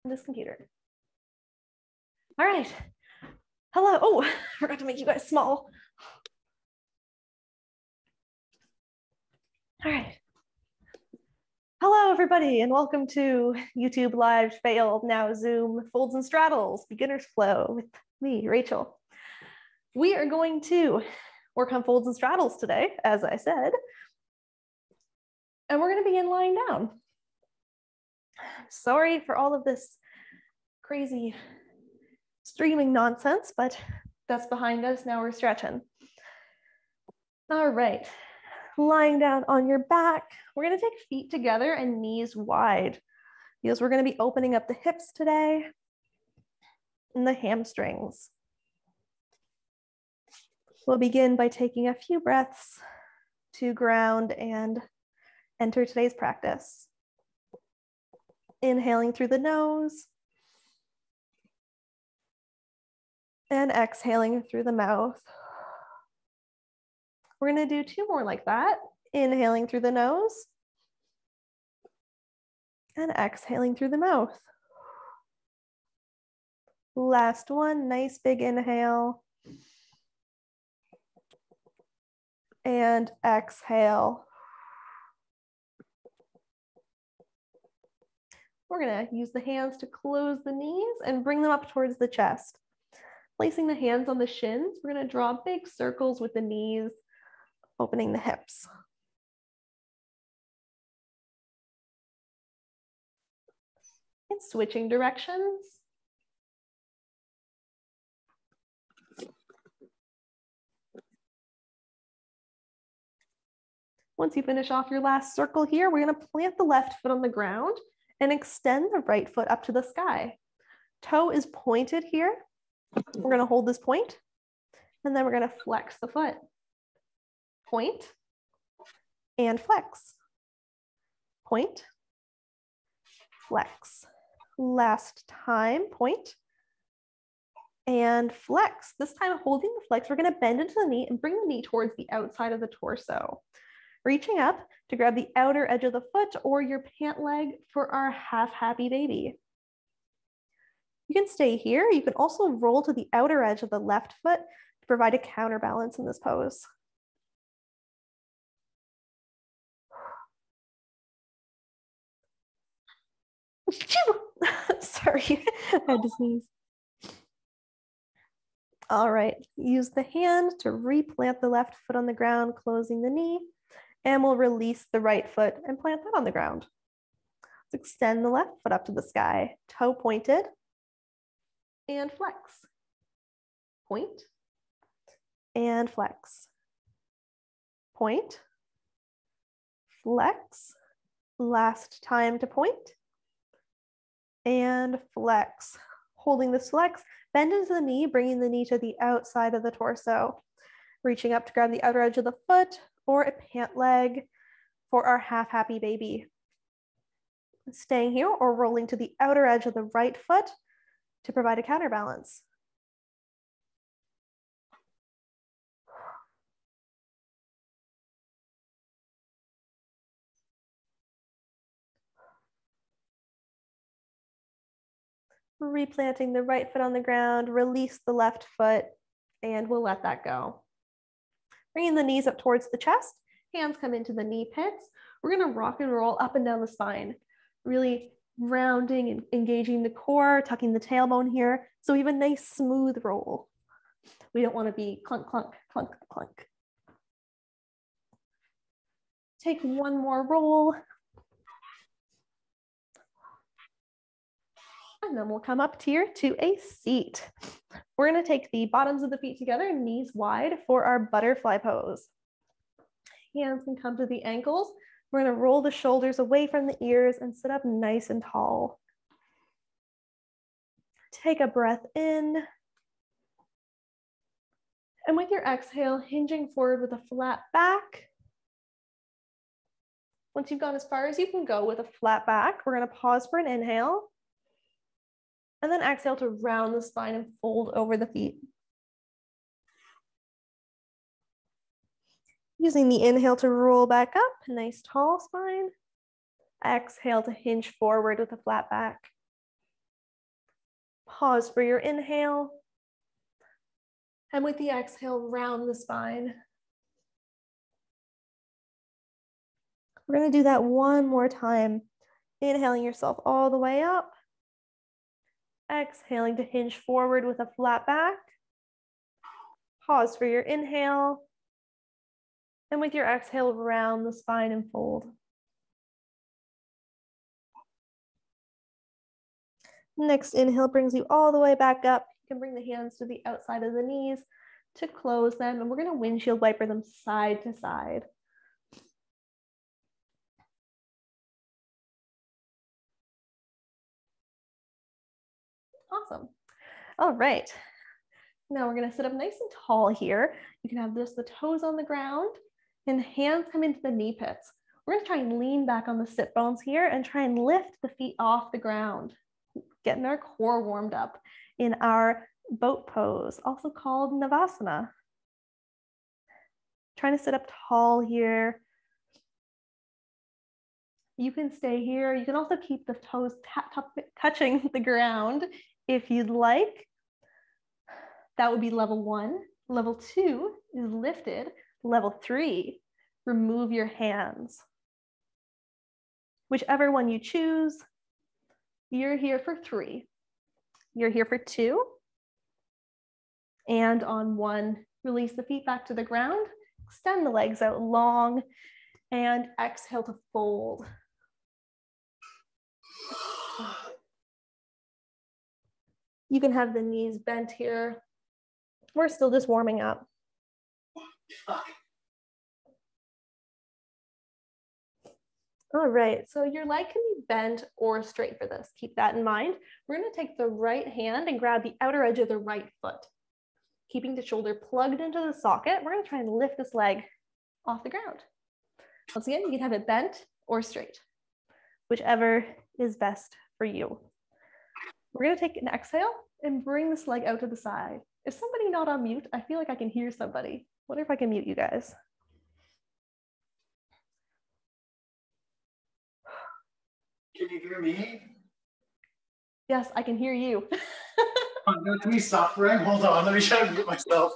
this computer. All right. Hello. Oh, I forgot to make you guys small. All right. Hello, everybody, and welcome to YouTube Live Failed, now Zoom Folds and Straddles, Beginner's Flow with me, Rachel. We are going to work on folds and straddles today, as I said, and we're going to begin lying down. Sorry for all of this crazy streaming nonsense, but that's behind us. Now we're stretching. All right, lying down on your back. We're going to take feet together and knees wide because we're going to be opening up the hips today and the hamstrings. We'll begin by taking a few breaths to ground and enter today's practice. Inhaling through the nose and exhaling through the mouth. We're going to do two more like that. Inhaling through the nose and exhaling through the mouth. Last one, nice big inhale and exhale. We're going to use the hands to close the knees and bring them up towards the chest. Placing the hands on the shins, we're going to draw big circles with the knees, opening the hips. And switching directions. Once you finish off your last circle here, we're going to plant the left foot on the ground and extend the right foot up to the sky. Toe is pointed here. We're going to hold this point, and then we're going to flex the foot. Point and flex. Point, flex. Last time, point and flex. This time, holding the flex, we're going to bend into the knee and bring the knee towards the outside of the torso. Reaching up to grab the outer edge of the foot or your pant leg for our half happy baby. You can stay here. You can also roll to the outer edge of the left foot to provide a counterbalance in this pose. Sorry, I had to sneeze. All right, use the hand to replant the left foot on the ground, closing the knee, and we'll release the right foot and plant that on the ground. Let's extend the left foot up to the sky, toe pointed, and flex. Point, and flex. Point, flex. Last time to point, and flex. Holding this flex, bend into the knee, bringing the knee to the outside of the torso. Reaching up to grab the outer edge of the foot or a pant leg for our half happy baby. Staying here or rolling to the outer edge of the right foot to provide a counterbalance. Replanting the right foot on the ground, release the left foot, and we'll let that go. Bringing the knees up towards the chest, hands come into the knee pits. We're going to rock and roll up and down the spine, really rounding and engaging the core, tucking the tailbone here. So we have a nice smooth roll. We don't want to be clunk, clunk, clunk, clunk. Take one more roll. And then we'll come up here to a seat. We're going to take the bottoms of the feet together, knees wide for our butterfly pose. Hands can come to the ankles. We're going to roll the shoulders away from the ears and sit up nice and tall. Take a breath in. And with your exhale, hinging forward with a flat back. Once you've gone as far as you can go with a flat back, we're going to pause for an inhale. And then exhale to round the spine and fold over the feet. Using the inhale to roll back up, nice tall spine. Exhale to hinge forward with a flat back. Pause for your inhale. And with the exhale, round the spine. We're going to do that one more time. Inhaling yourself all the way up. Exhaling to hinge forward with a flat back. Pause for your inhale. And with your exhale, round the spine and fold. Next inhale brings you all the way back up. You can bring the hands to the outside of the knees to close them. And we're going to windshield wiper them side to side. Awesome. All right. Now we're going to sit up nice and tall here. You can have just the toes on the ground and hands come into the knee pits. We're going to try and lean back on the sit bones here and try and lift the feet off the ground. Getting our core warmed up in our boat pose, also called Navasana. Trying to sit up tall here. You can stay here. You can also keep the toes touching the ground if you'd like. That would be level 1. Level 2 is lifted. Level 3, remove your hands. Whichever one you choose, you're here for 3. You're here for 2. And on 1, release the feet back to the ground. Extend the legs out long and exhale to fold. You can have the knees bent here. We're still just warming up. All right, so your leg can be bent or straight for this. Keep that in mind. We're going to take the right hand and grab the outer edge of the right foot. Keeping the shoulder plugged into the socket, we're going to try and lift this leg off the ground. Once again, you can have it bent or straight, whichever is best for you. We're going to take an exhale and bring this leg out to the side. Is somebody not on mute? I feel like I can hear somebody. Wonder if I can mute you guys. Can you hear me? Yes, I can hear you. I'm going to be suffering. Hold on, let me try to mute myself.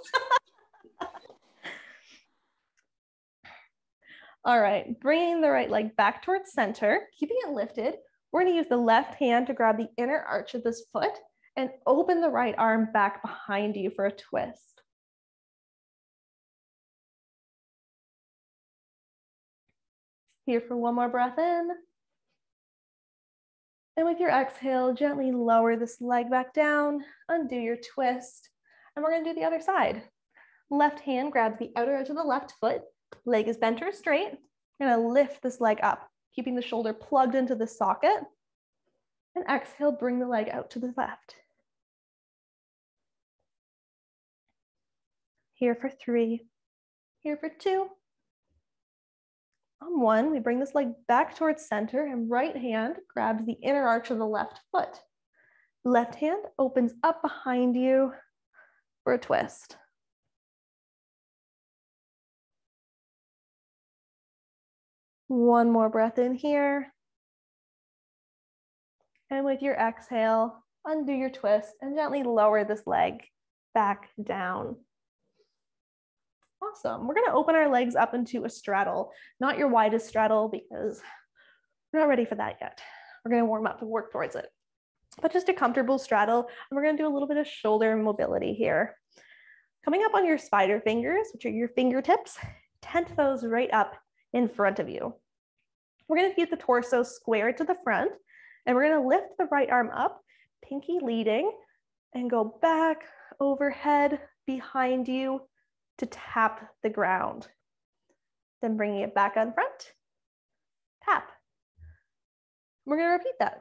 All right, bringing the right leg back towards center, keeping it lifted. We're going to use the left hand to grab the inner arch of this foot and open the right arm back behind you for a twist. Here for one more breath in. And with your exhale, gently lower this leg back down, undo your twist, and we're going to do the other side. Left hand grabs the outer edge of the left foot, leg is bent or straight. We're going to lift this leg up, keeping the shoulder plugged into the socket. And exhale, bring the leg out to the left. Here for 3, here for 2. On 1, we bring this leg back towards center and right hand grabs the inner arch of the left foot. Left hand opens up behind you for a twist. One more breath in here. And with your exhale, undo your twist and gently lower this leg back down. Awesome. We're going to open our legs up into a straddle, not your widest straddle because we're not ready for that yet. We're going to warm up and work towards it. But just a comfortable straddle, and we're going to do a little bit of shoulder mobility here. Coming up on your spider fingers, which are your fingertips, tent those right up in front of you. We're going to keep the torso square to the front, and we're going to lift the right arm up, pinky leading, and go back, overhead, behind you to tap the ground. Then bringing it back on front, tap. We're going to repeat that.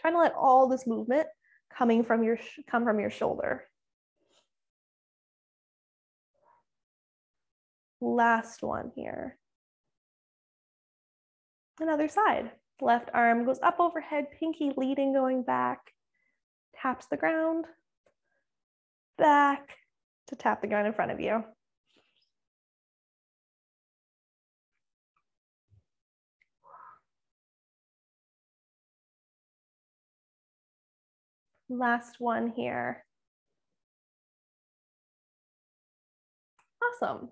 Trying to let all this movement come from your shoulder. Last one here. Another side. Left arm goes up overhead, pinky leading, going back, taps the ground, back to tap the ground in front of you. Last one here. Awesome.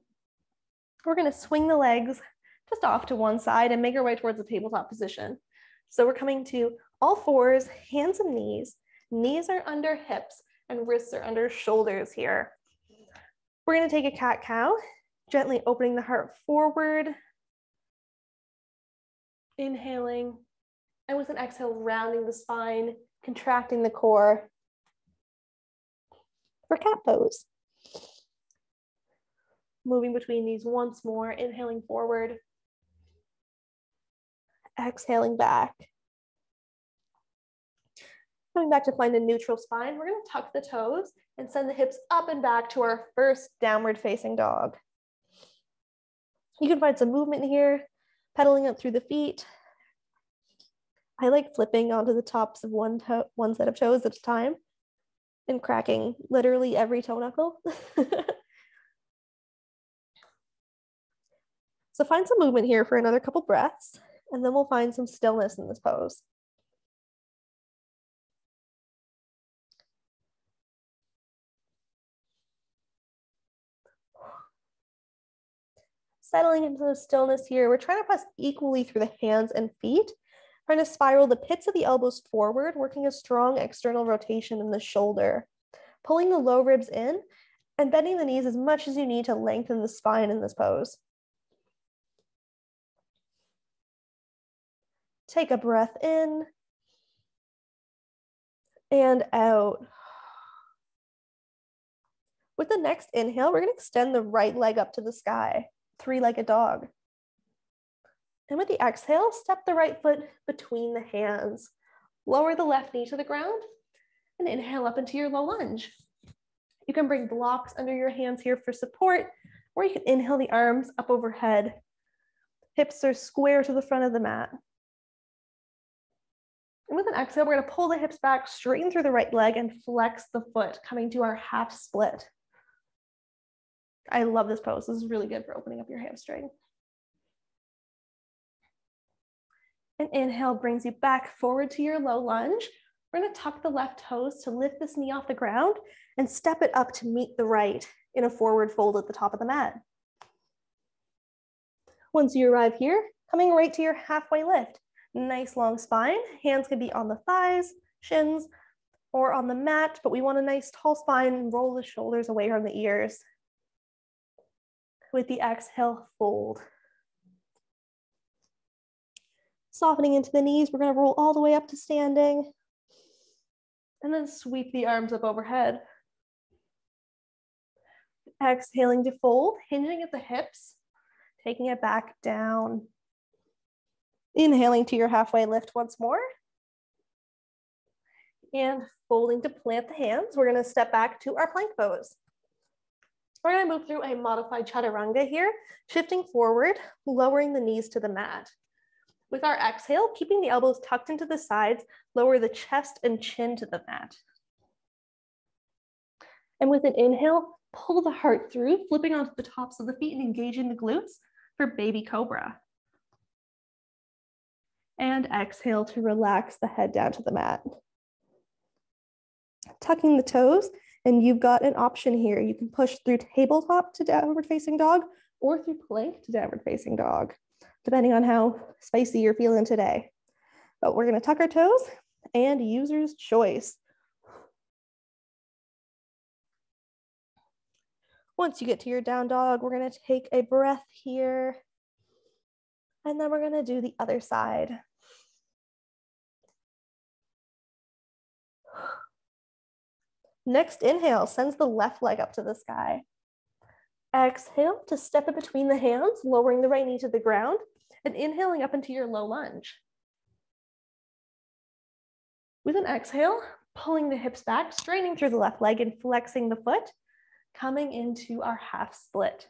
We're gonna swing the legs just off to one side and make our way towards the tabletop position. So we're coming to all fours, hands and knees. Knees are under hips and wrists are under shoulders here. We're gonna take a cat-cow, gently opening the heart forward, inhaling, and with an exhale, rounding the spine, contracting the core for cat pose. Moving between these once more, inhaling forward, exhaling back. Coming back to find a neutral spine, we're gonna tuck the toes and send the hips up and back to our first downward facing dog. You can find some movement here, pedaling up through the feet. I like flipping onto the tops of one set of toes at a time and cracking literally every toe knuckle. So find some movement here for another couple breaths, and then we'll find some stillness in this pose. Settling into the stillness here, we're trying to press equally through the hands and feet, trying to spiral the pits of the elbows forward, working a strong external rotation in the shoulder, pulling the low ribs in and bending the knees as much as you need to lengthen the spine in this pose. Take a breath in and out. With the next inhale, we're going to extend the right leg up to the sky, three-legged dog. And with the exhale, step the right foot between the hands. Lower the left knee to the ground and inhale up into your low lunge. You can bring blocks under your hands here for support, or you can inhale the arms up overhead. Hips are square to the front of the mat. And with an exhale, we're going to pull the hips back, straighten through the right leg, and flex the foot, coming to our half split. I love this pose. This is really good for opening up your hamstring. And inhale brings you back forward to your low lunge. We're going to tuck the left toes to lift this knee off the ground and step it up to meet the right in a forward fold at the top of the mat. Once you arrive here, coming right to your halfway lift. Nice long spine. Hands can be on the thighs, shins, or on the mat, but we want a nice tall spine and roll the shoulders away from the ears. With the exhale, fold. Softening into the knees, we're going to roll all the way up to standing. And then sweep the arms up overhead. Exhaling to fold, hinging at the hips, taking it back down. Inhaling to your halfway lift once more. And folding to plant the hands. We're going to step back to our plank pose. We're going to move through a modified chaturanga here, shifting forward, lowering the knees to the mat. With our exhale, keeping the elbows tucked into the sides, lower the chest and chin to the mat. And with an inhale, pull the heart through, flipping onto the tops of the feet and engaging the glutes for baby cobra. And exhale to relax the head down to the mat. Tucking the toes, and you've got an option here. You can push through tabletop to downward facing dog or through plank to downward facing dog, depending on how spicy you're feeling today. But we're going to tuck our toes and user's choice. Once you get to your down dog, we're going to take a breath here. And then we're going to do the other side. Next inhale sends the left leg up to the sky. Exhale to step it between the hands, lowering the right knee to the ground and inhaling up into your low lunge. With an exhale, pulling the hips back, straightening through the left leg and flexing the foot, coming into our half split.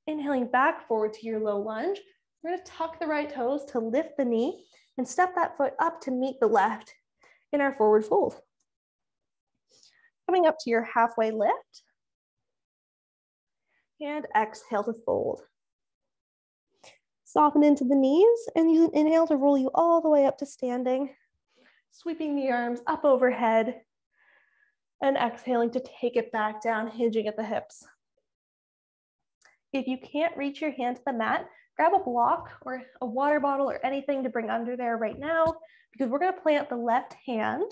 Inhaling back forward to your low lunge, we're going to tuck the right toes to lift the knee and step that foot up to meet the left in our forward fold. Coming up to your halfway lift and exhale to fold. Soften into the knees and use an inhale to roll you all the way up to standing. Sweeping the arms up overhead and exhaling to take it back down, hinging at the hips. If you can't reach your hand to the mat, grab a block or a water bottle or anything to bring under there right now, because we're going to plant the left hand,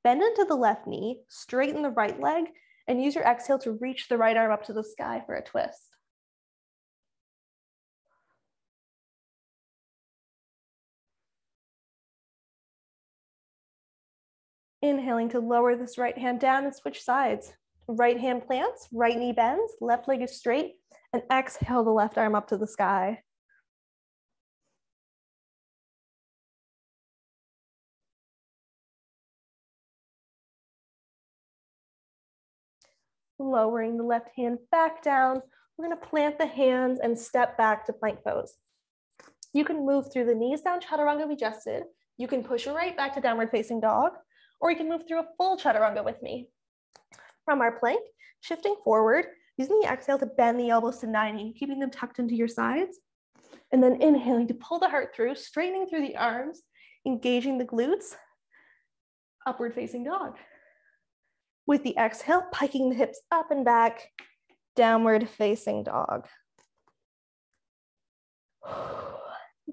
bend into the left knee, straighten the right leg, and use your exhale to reach the right arm up to the sky for a twist. Inhaling to lower this right hand down and switch sides. Right hand plants, right knee bends, left leg is straight, and exhale the left arm up to the sky. Lowering the left hand back down, we're going to plant the hands and step back to plank pose. You can move through the knees down chaturanga we just did. You can push right back to downward facing dog, or you can move through a full chaturanga with me. From our plank, shifting forward, using the exhale to bend the elbows to 90, keeping them tucked into your sides. And then inhaling to pull the heart through, straightening through the arms, engaging the glutes, upward facing dog. With the exhale, piking the hips up and back, downward facing dog.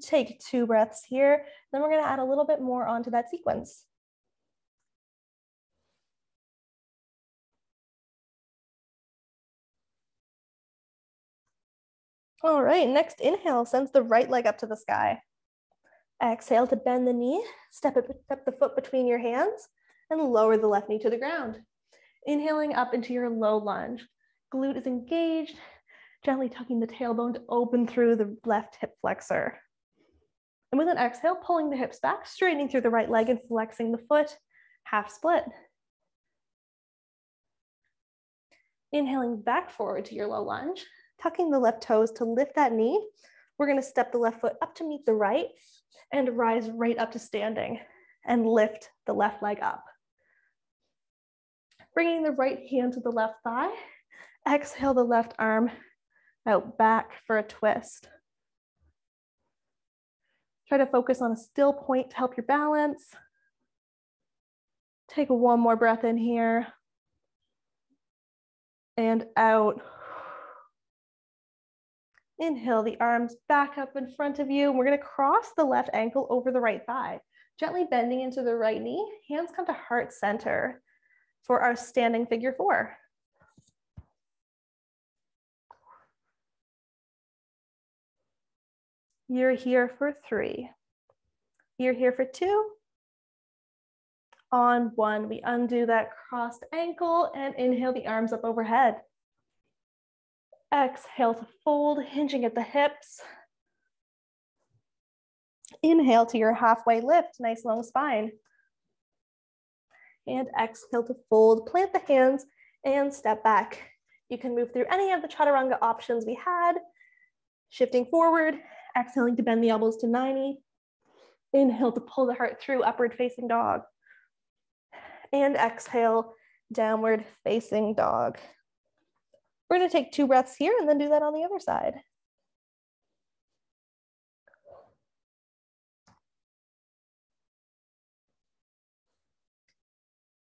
Take 2 breaths here. Then we're going to add a little bit more onto that sequence. All right, next inhale sends the right leg up to the sky. Exhale to bend the knee, step the foot between your hands, and lower the left knee to the ground. Inhaling up into your low lunge. Glute is engaged, gently tucking the tailbone to open through the left hip flexor. And with an exhale, pulling the hips back, straightening through the right leg and flexing the foot, half split. Inhaling back forward to your low lunge, tucking the left toes to lift that knee. We're going to step the left foot up to meet the right and rise right up to standing and lift the left leg up. Bringing the right hand to the left thigh, exhale the left arm out back for a twist. Try to focus on a still point to help your balance. Take one more breath in here and out. Inhale the arms back up in front of you. We're going to cross the left ankle over the right thigh, gently bending into the right knee. Hands come to heart center for our standing figure 4. You're here for 3. You're here for 2. On 1, we undo that crossed ankle and inhale the arms up overhead. Exhale to fold, hinging at the hips. Inhale to your halfway lift, nice long spine. And exhale to fold, plant the hands and step back. You can move through any of the chaturanga options we had. Shifting forward, exhaling to bend the elbows to 90. Inhale to pull the heart through, upward facing dog. And exhale, downward facing dog. We're going to take 2 breaths here and then do that on the other side.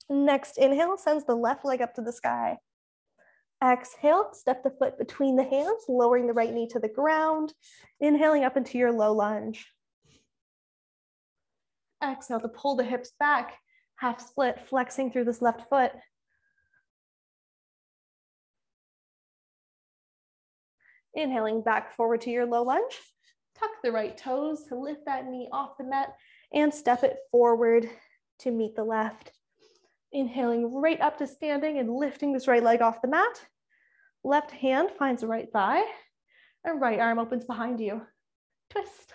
Next inhale sends the left leg up to the sky. Exhale, step the foot between the hands, lowering the right knee to the ground. Inhaling up into your low lunge. Exhale to pull the hips back, half split, flexing through this left foot. Inhaling back forward to your low lunge. Tuck the right toes to lift that knee off the mat and step it forward to meet the left. Inhaling right up to standing and lifting this right leg off the mat. Left hand finds the right thigh and right arm opens behind you. Twist.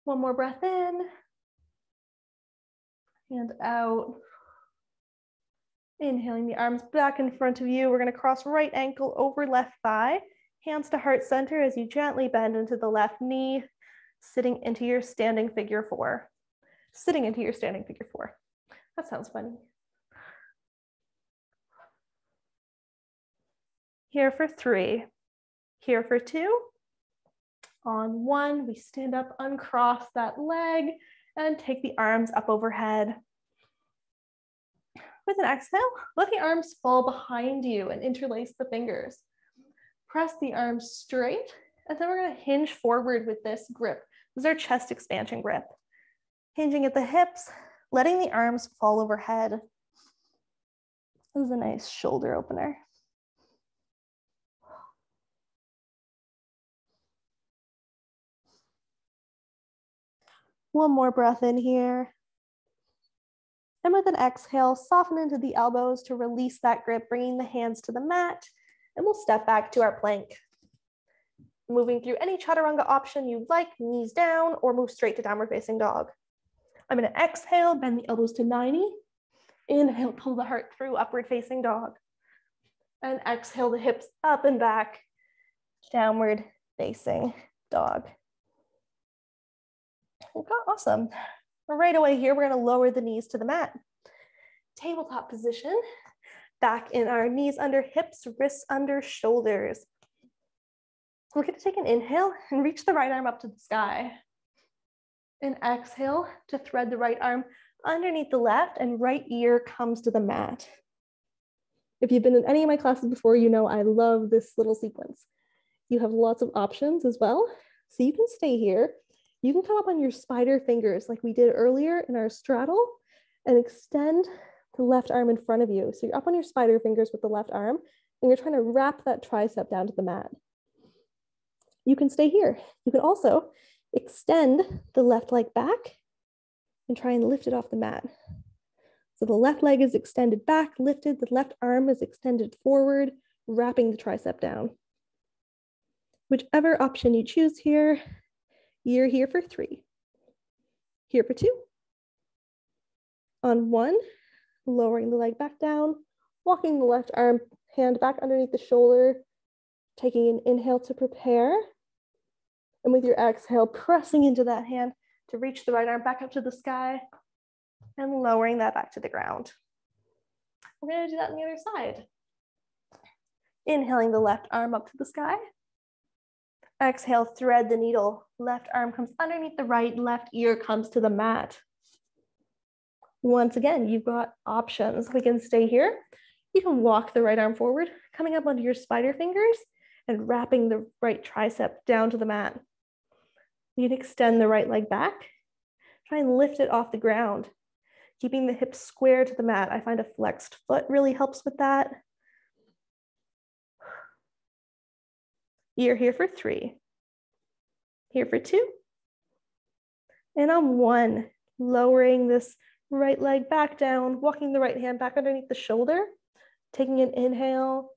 One more breath in and out. Inhaling the arms back in front of you. We're going to cross right ankle over left thigh. Hands to heart center as you gently bend into the left knee, sitting into your standing figure 4. Sitting into your standing figure 4. That sounds funny. Here for 3. Here for 2. On 1, we stand up, uncross that leg, and take the arms up overhead. With an exhale, let the arms fall behind you and interlace the fingers. Press the arms straight, and then we're going to hinge forward with this grip. This is our chest expansion grip. Hinging at the hips, letting the arms fall overhead. This is a nice shoulder opener. One more breath in here. And with an exhale, soften into the elbows to release that grip, bringing the hands to the mat. And we'll step back to our plank. Moving through any chaturanga option you like, knees down, or move straight to downward facing dog. I'm going to exhale, bend the elbows to 90. Inhale, pull the heart through, upward facing dog. And exhale the hips up and back, downward facing dog. Okay, awesome. Right away here, we're going to lower the knees to the mat. Tabletop position. Back in our knees under hips, wrists under shoulders. We're going to take an inhale and reach the right arm up to the sky. And exhale to thread the right arm underneath the left, and right ear comes to the mat. If you've been in any of my classes before, you know I love this little sequence. You have lots of options as well. So you can stay here. You can come up on your spider fingers like we did earlier in our straddle and extend the left arm in front of you. So you're up on your spider fingers with the left arm and you're trying to wrap that tricep down to the mat. You can stay here. You can also extend the left leg back and try and lift it off the mat. So the left leg is extended back, lifted, the left arm is extended forward, wrapping the tricep down. Whichever option you choose here, you're here for 3. Here for 2. On 1, lowering the leg back down, walking the left arm, hand back underneath the shoulder, taking an inhale to prepare. And with your exhale, pressing into that hand to reach the right arm back up to the sky and lowering that back to the ground. We're going to do that on the other side. Inhaling the left arm up to the sky. Exhale, thread the needle. Left arm comes underneath the right, left ear comes to the mat. Once again, you've got options. We can stay here. You can walk the right arm forward, coming up onto your spider fingers and wrapping the right tricep down to the mat. You can extend the right leg back. Try and lift it off the ground, keeping the hips square to the mat. I find a flexed foot really helps with that. You're here for 3. Here for 2. And on 1, lowering this right leg back down, walking the right hand back underneath the shoulder, taking an inhale.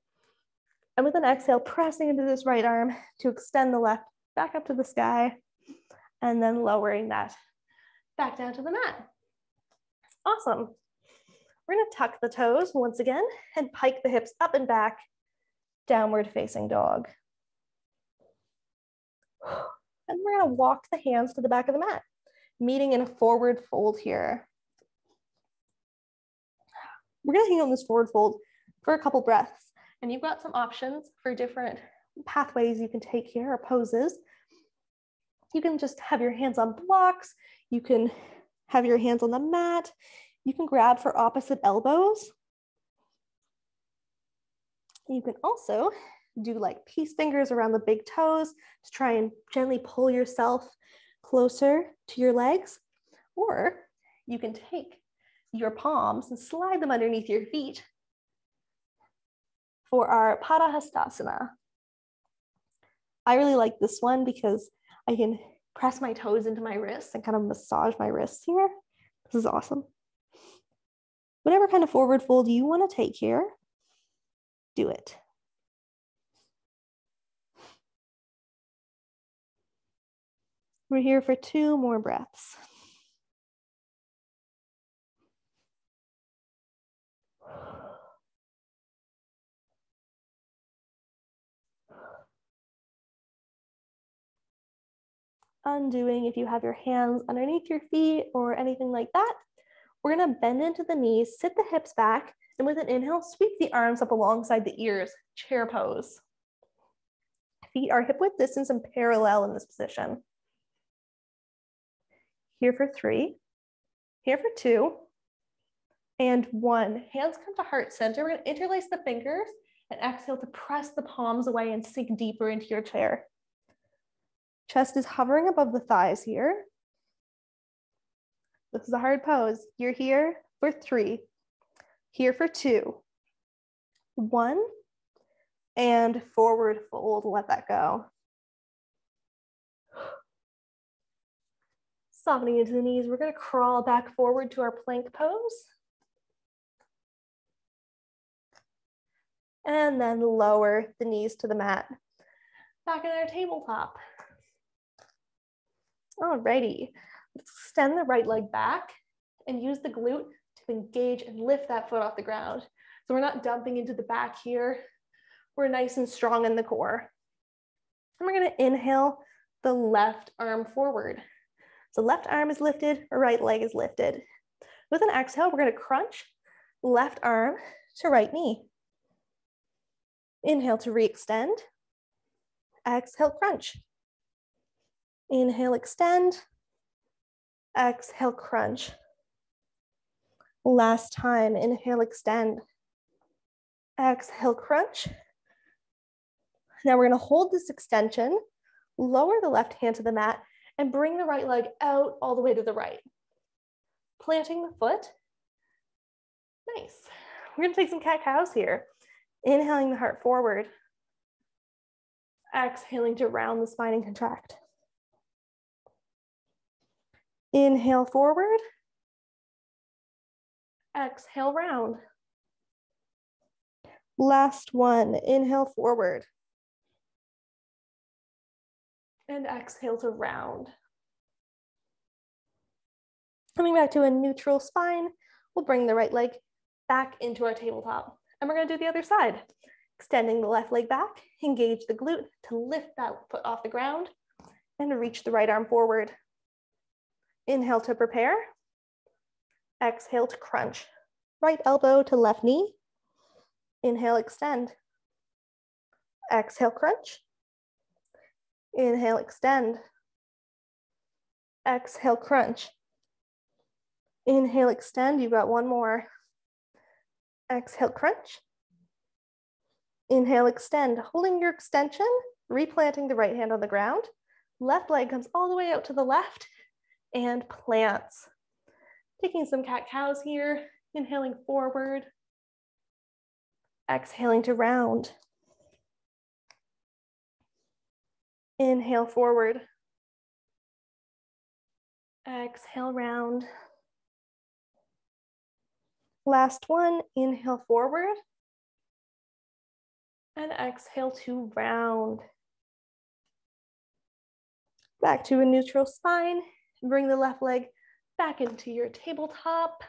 And with an exhale, pressing into this right arm to extend the left back up to the sky, and then lowering that back down to the mat. Awesome. We're going to tuck the toes once again and pike the hips up and back, downward facing dog. And we're going to walk the hands to the back of the mat, meeting in a forward fold here. We're going to hang on this forward fold for a couple breaths. And you've got some options for different pathways you can take here, or poses. You can just have your hands on blocks. You can have your hands on the mat. You can grab for opposite elbows. You can also do like peace fingers around the big toes to try and gently pull yourself closer to your legs. Or you can take your palms and slide them underneath your feet for our Padahastasana. I really like this one because I can press my toes into my wrists and kind of massage my wrists here. This is awesome. Whatever kind of forward fold you want to take here, do it. We're here for 2 more breaths. Undoing if you have your hands underneath your feet or anything like that, We're gonna bend into the knees, sit the hips back, and with an inhale, sweep the arms up alongside the ears, chair pose. Feet are hip width distance and parallel in this position. Here for 3, here for 2, and 1. Hands come to heart center. We're gonna interlace the fingers and exhale to press the palms away and sink deeper into your chair. Chest is hovering above the thighs here. This is a hard pose. You're here for 3, here for 2, 1, and forward fold, let that go. Softening into the knees, we're gonna crawl back forward to our plank pose. And then lower the knees to the mat. Back in our tabletop. Alrighty, let's extend the right leg back and use the glute to engage and lift that foot off the ground. So we're not dumping into the back here. We're nice and strong in the core. And we're gonna inhale the left arm forward. So left arm is lifted, right leg is lifted. With an exhale, we're gonna crunch left arm to right knee. Inhale to re-extend. Exhale, crunch. Inhale, extend. Exhale, crunch. Last time, inhale, extend. Exhale, crunch. Now we're gonna hold this extension, lower the left hand to the mat, and bring the right leg out all the way to the right. Planting the foot. Nice. We're gonna take some cat-cows here. Inhaling the heart forward. Exhaling to round the spine and contract. Inhale forward. Exhale, round. Last one, inhale forward. And exhale to round. Coming back to a neutral spine, we'll bring the right leg back into our tabletop. And we're gonna do the other side. Extending the left leg back, engage the glute to lift that foot off the ground and reach the right arm forward. Inhale to prepare. Exhale to crunch. Right elbow to left knee. Inhale, extend. Exhale, crunch. Inhale, extend. Exhale, crunch. Inhale, extend. You've got one more. Exhale, crunch. Inhale, extend. Holding your extension, replanting the right hand on the ground. Left leg comes all the way out to the left and plants. Taking some cat-cows here. Inhaling forward. Exhaling to round. Inhale forward. Exhale, round. Last one, inhale forward. And exhale to round. Back to a neutral spine. Bring the left leg back into your tabletop.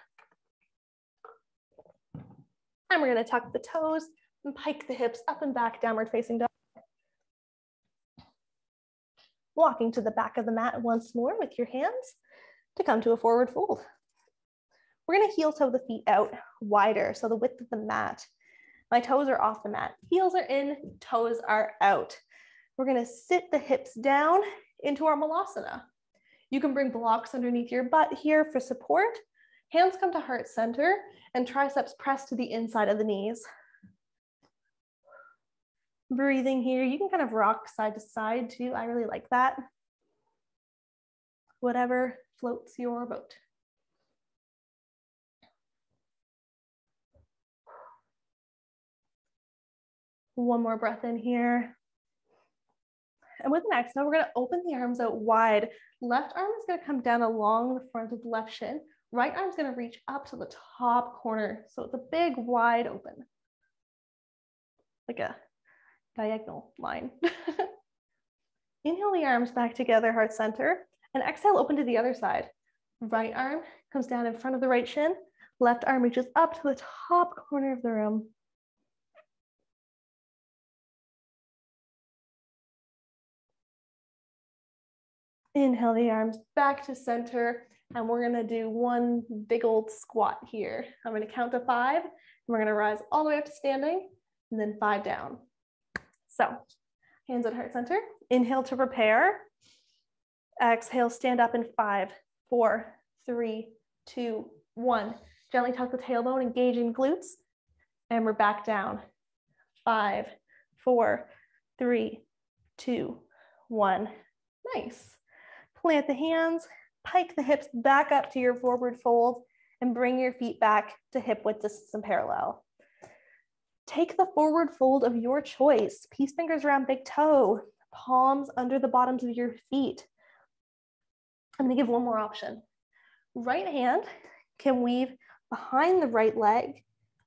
And we're gonna tuck the toes and pike the hips up and back, downward facing dog. Walking to the back of the mat once more with your hands to come to a forward fold. We're gonna heel toe the feet out wider, so the width of the mat. My toes are off the mat. Heels are in, toes are out. We're gonna sit the hips down into our malasana. You can bring blocks underneath your butt here for support. Hands come to heart center and triceps press to the inside of the knees. Breathing here, you can kind of rock side to side too. I really like that. Whatever floats your boat. One more breath in here. And with an exhale, we're gonna open the arms out wide. Left arm is gonna come down along the front of the left shin. Right arm's gonna reach up to the top corner. So it's a big, wide open. Like a diagonal line. Inhale the arms back together, heart center, and exhale, open to the other side. Right arm comes down in front of the right shin. Left arm reaches up to the top corner of the room. Inhale the arms back to center And we're gonna do one big old squat here. I'm gonna count to 5, and we're gonna rise all the way up to standing, and then 5 down. So, hands at heart center. Inhale to prepare. Exhale, stand up in 5, 4, 3, 2, 1. Gently tuck the tailbone, engaging glutes, and we're back down. 5, 4, 3, 2, 1. Nice. Plant the hands, pike the hips back up to your forward fold, and bring your feet back to hip width distance and parallel. Take the forward fold of your choice. Peace fingers around big toe, palms under the bottoms of your feet. I'm gonna give one more option. Right hand can weave behind the right leg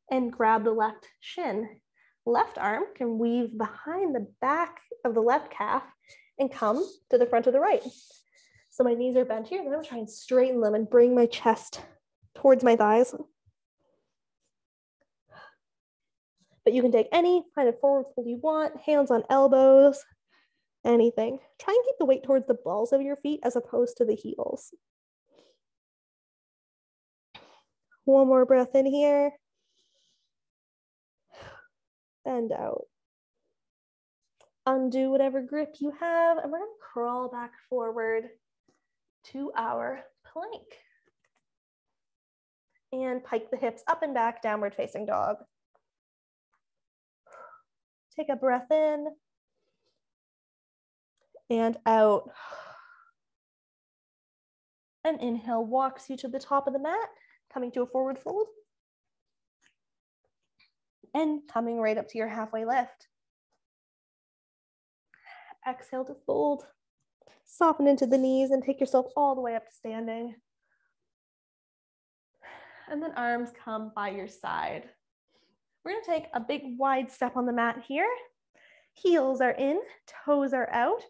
and grab the left shin. Left arm can weave behind the back of the left calf and come to the front of the right. So my knees are bent here, and then I'm trying to straighten them and bring my chest towards my thighs. But you can take any kind of forward fold you want, hands on elbows, anything. Try and keep the weight towards the balls of your feet as opposed to the heels. One more breath in here. Bend out. Undo whatever grip you have, and we're gonna crawl back forward to our plank. And pike the hips up and back, downward facing dog. Take a breath in and out. And inhale walks you to the top of the mat, coming to a forward fold. And coming right up to your halfway lift. Exhale to fold. Soften into the knees and take yourself all the way up to standing. And then arms come by your side. We're gonna take a big wide step on the mat here. Heels are in, toes are out.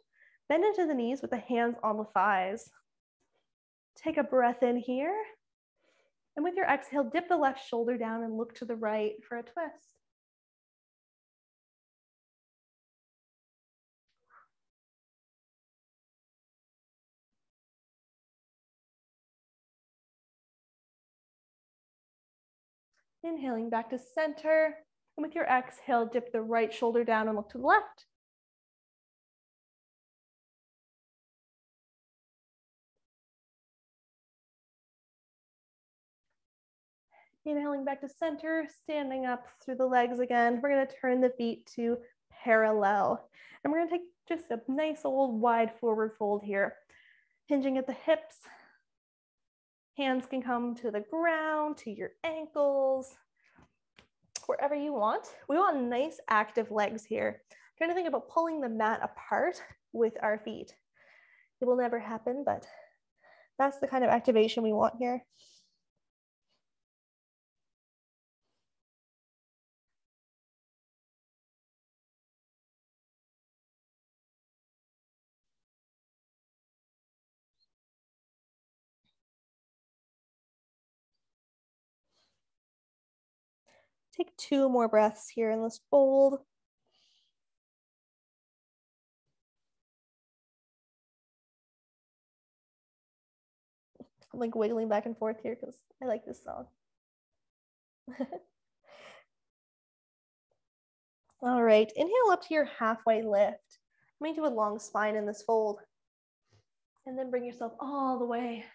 Bend into the knees with the hands on the thighs. Take a breath in here. And with your exhale, dip the left shoulder down and look to the right for a twist. Inhaling back to center. And with your exhale, dip the right shoulder down and look to the left. Inhaling back to center, standing up through the legs again. We're gonna turn the feet to parallel. And we're gonna take just a nice old wide forward fold here. Hinging at the hips. Hands can come to the ground, to your ankles, wherever you want. We want nice active legs here. Trying to think about pulling the mat apart with our feet. It will never happen, but that's the kind of activation we want here. Take 2 more breaths here in this fold. I'm like wiggling back and forth here because I like this song. All right, inhale up to your halfway lift. I'm going to do a long spine in this fold. And then bring yourself all the way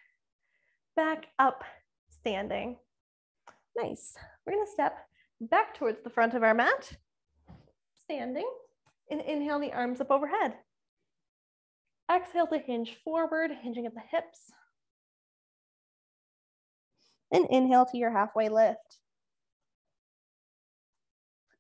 back up, standing. Nice. We're going to step back towards the front of our mat, standing, and inhale the arms up overhead. Exhale to hinge forward, hinging at the hips. And inhale to your halfway lift.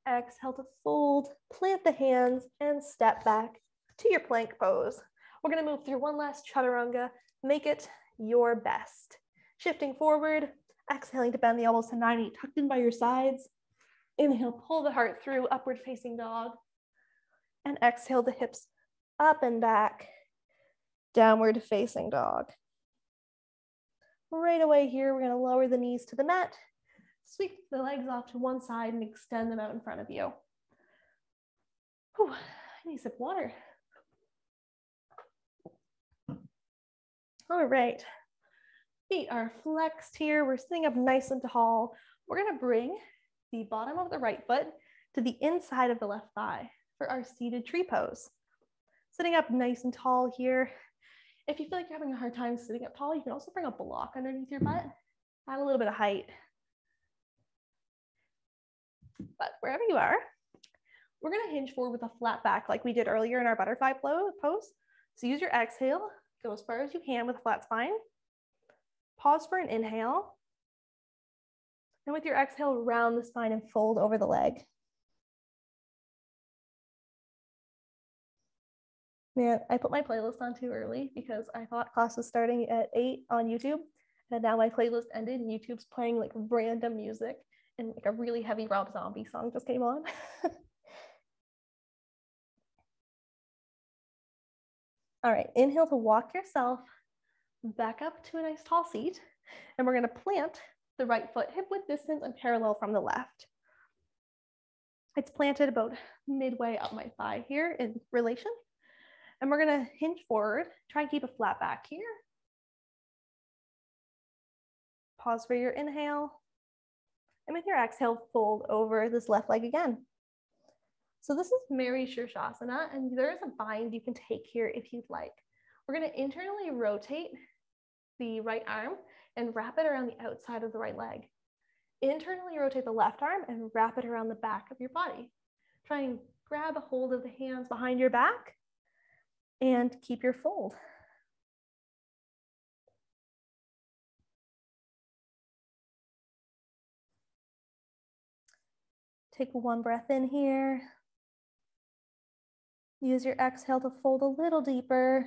Exhale to fold, plant the hands, and step back to your plank pose. We're gonna move through one last chaturanga, make it your best. Shifting forward, exhaling to bend the elbows to 90, tucked in by your sides. Inhale, pull the heart through, upward facing dog. And exhale the hips up and back, downward facing dog. Right away here, we're gonna lower the knees to the mat, sweep the legs off to one side and extend them out in front of you. Whew, I need a sip of water. All right, Feet are flexed here. We're sitting up nice and tall. We're gonna bring the bottom of the right foot to the inside of the left thigh for our seated tree pose. Sitting up nice and tall here. If you feel like you're having a hard time sitting up tall, you can also bring a block underneath your butt, add a little bit of height. But wherever you are, we're gonna hinge forward with a flat back like we did earlier in our butterfly pose. So use your exhale, go as far as you can with a flat spine. Pause for an inhale. And with your exhale, round the spine and fold over the leg. Man, I put my playlist on too early because I thought class was starting at 8 on YouTube. And now my playlist ended and YouTube's playing like random music and like a really heavy Rob Zombie song just came on. All right, inhale to walk yourself back up to a nice tall seat. And we're gonna plant the right foot hip width distance and parallel from the left. It's planted about midway up my thigh here in relation. And we're gonna hinge forward, try and keep a flat back here. Pause for your inhale. And with your exhale, fold over this left leg again. So this is Mary Shirshasana, and there is a bind you can take here if you'd like. We're gonna internally rotate the right arm and wrap it around the outside of the right leg. Internally rotate the left arm and wrap it around the back of your body. Try and grab a hold of the hands behind your back and keep your fold. Take one breath in here. Use your exhale to fold a little deeper.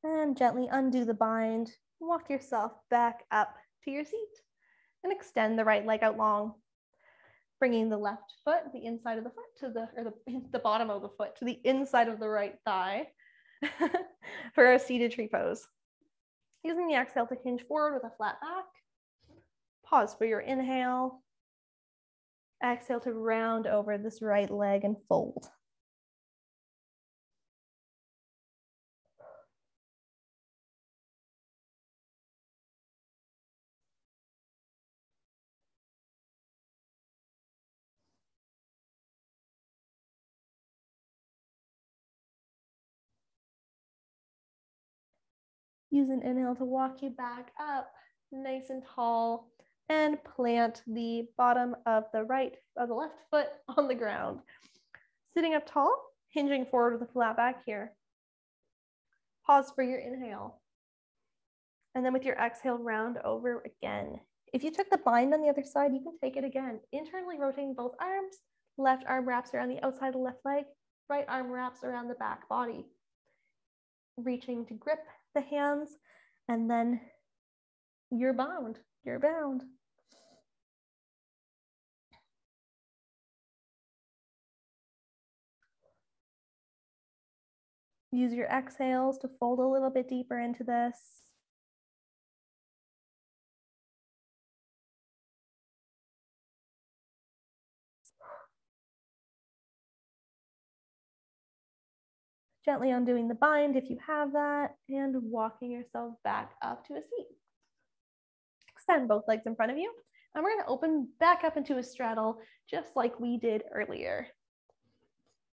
And gently undo the bind. Walk yourself back up to your seat and extend the right leg out long. Bringing the left foot, the inside of the foot to the bottom of the foot to the inside of the right thigh for a seated tree pose. Using the exhale to hinge forward with a flat back. Pause for your inhale. Exhale to round over this right leg and fold. Use an inhale to walk you back up, nice and tall, and plant the bottom of the left foot on the ground. Sitting up tall, hinging forward with a flat back here. Pause for your inhale. And then with your exhale, round over again. If you took the bind on the other side, you can take it again. Internally rotating both arms, left arm wraps around the outside of the left leg, right arm wraps around the back body. Reaching to grip the hands, and then you're bound. You're bound. Use your exhales to fold a little bit deeper into this. Gently undoing the bind if you have that, and walking yourself back up to a seat. Extend both legs in front of you, and we're gonna open back up into a straddle just like we did earlier.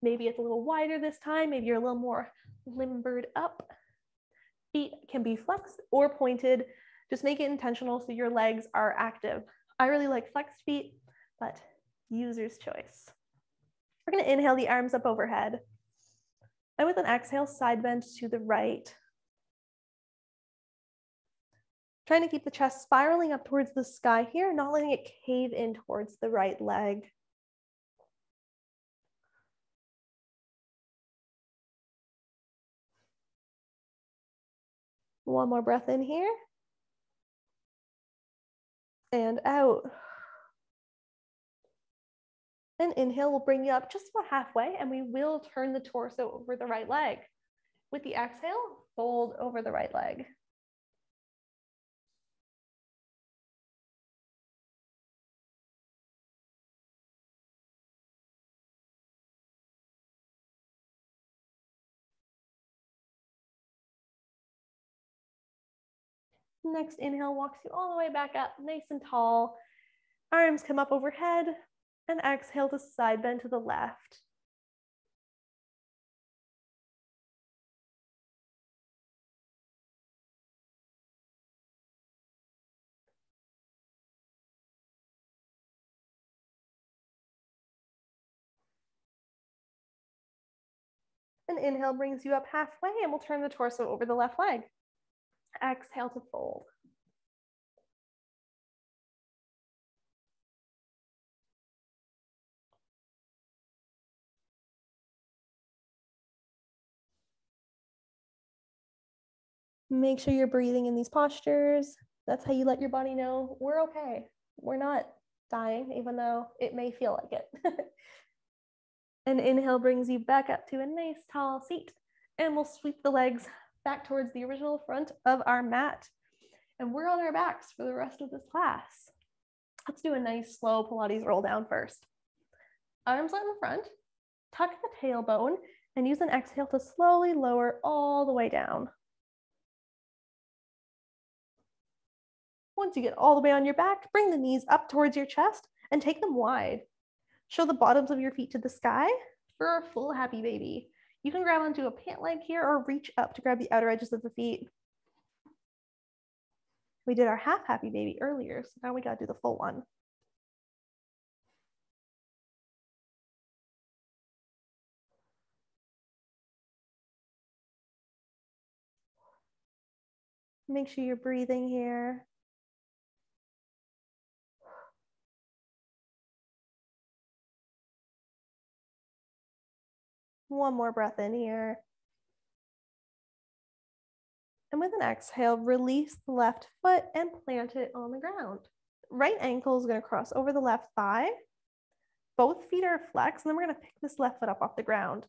Maybe it's a little wider this time, maybe you're a little more limbered up. Feet can be flexed or pointed. Just make it intentional so your legs are active. I really like flexed feet, but user's choice. We're gonna inhale the arms up overhead. And with an exhale, side bend to the right. Trying to keep the chest spiraling up towards the sky here, not letting it cave in towards the right leg. One more breath in here. And out. And inhale will bring you up just about halfway, and we will turn the torso over the right leg. With the exhale, fold over the right leg. Next inhale walks you all the way back up, nice and tall. Arms come up overhead, and exhale to side bend to the left. An inhale brings you up halfway, and we'll turn the torso over the left leg. Exhale to fold. Make sure you're breathing in these postures. That's how you let your body know we're okay. We're not dying, even though it may feel like it. An inhale brings you back up to a nice tall seat, and we'll sweep the legs back towards the original front of our mat. And we're on our backs for the rest of this class. Let's do a nice slow Pilates roll down first. Arms out in front, tuck the tailbone, and use an exhale to slowly lower all the way down. Once you get all the way on your back, bring the knees up towards your chest and take them wide. Show the bottoms of your feet to the sky for a full happy baby. You can grab onto a pant leg here or reach up to grab the outer edges of the feet. We did our half happy baby earlier, so now we gotta do the full one. Make sure you're breathing here. One more breath in here. And with an exhale, release the left foot and plant it on the ground. Right ankle is going to cross over the left thigh. Both feet are flexed, and then we're going to pick this left foot up off the ground.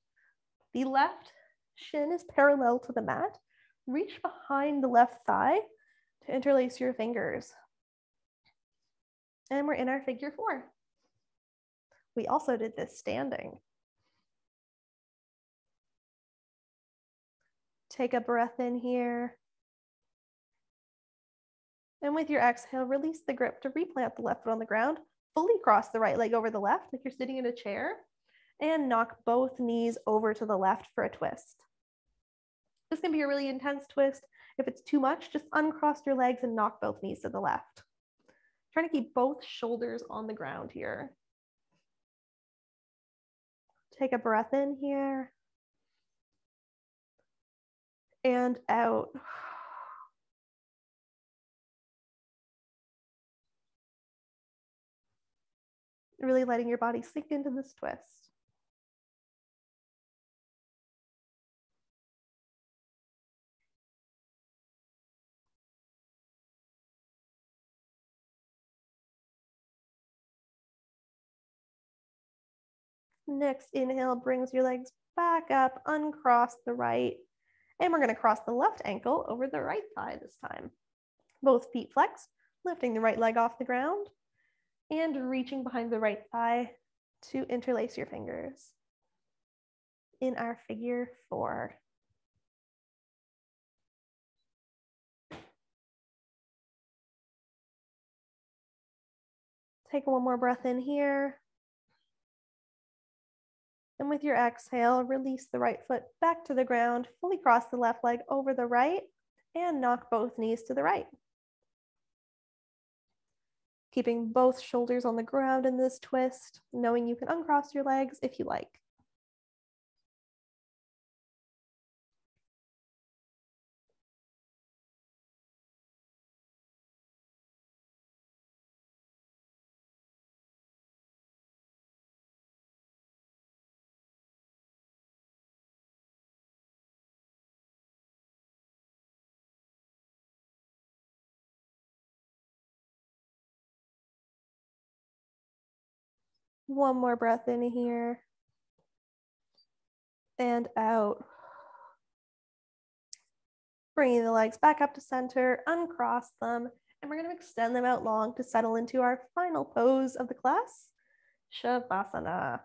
The left shin is parallel to the mat. Reach behind the left thigh to interlace your fingers. And we're in our figure four. We also did this standing. Take a breath in here. And with your exhale, release the grip to replant the left foot on the ground. Fully cross the right leg over the left like you're sitting in a chair. And knock both knees over to the left for a twist. This can be a really intense twist. If it's too much, just uncross your legs and knock both knees to the left. Trying to keep both shoulders on the ground here. Take a breath in here. And out. Really letting your body sink into this twist. Next inhale brings your legs back up, uncross the right, and we're going to cross the left ankle over the right thigh this time. Both feet flexed, lifting the right leg off the ground and reaching behind the right thigh to interlace your fingers in our figure four. Take one more breath in here. And with your exhale, release the right foot back to the ground, fully cross the left leg over the right, and knock both knees to the right. Keeping both shoulders on the ground in this twist, knowing you can uncross your legs if you like. One more breath in here and out. Bringing the legs back up to center, uncross them, and we're going to extend them out long to settle into our final pose of the class, Shavasana.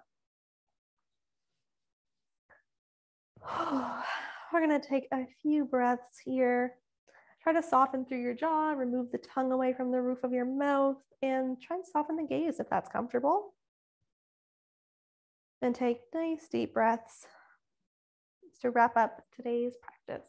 We're going to take a few breaths here. Try to soften through your jaw, remove the tongue away from the roof of your mouth, and try and soften the gaze if that's comfortable. And take nice deep breaths to wrap up today's practice.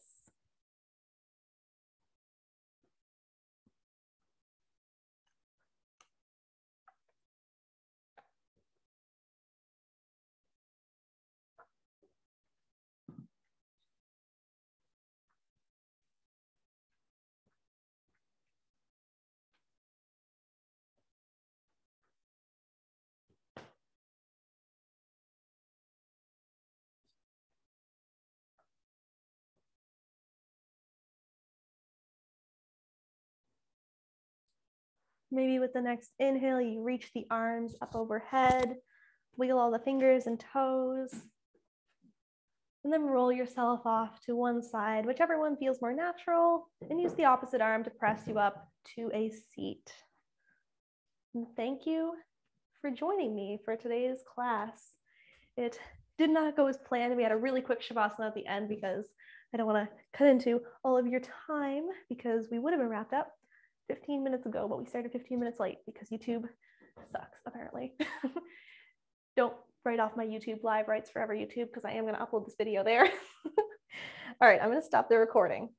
Maybe with the next inhale, you reach the arms up overhead, wiggle all the fingers and toes, and then roll yourself off to one side, whichever one feels more natural, and use the opposite arm to press you up to a seat. And thank you for joining me for today's class. It did not go as planned. We had a really quick Shavasana at the end because I don't want to cut into all of your time because we would have been wrapped up 15 minutes ago, but we started 15 minutes late because YouTube sucks, apparently. Don't write off my YouTube live rights forever, YouTube, because I am going to upload this video there. All right, I'm going to stop the recording.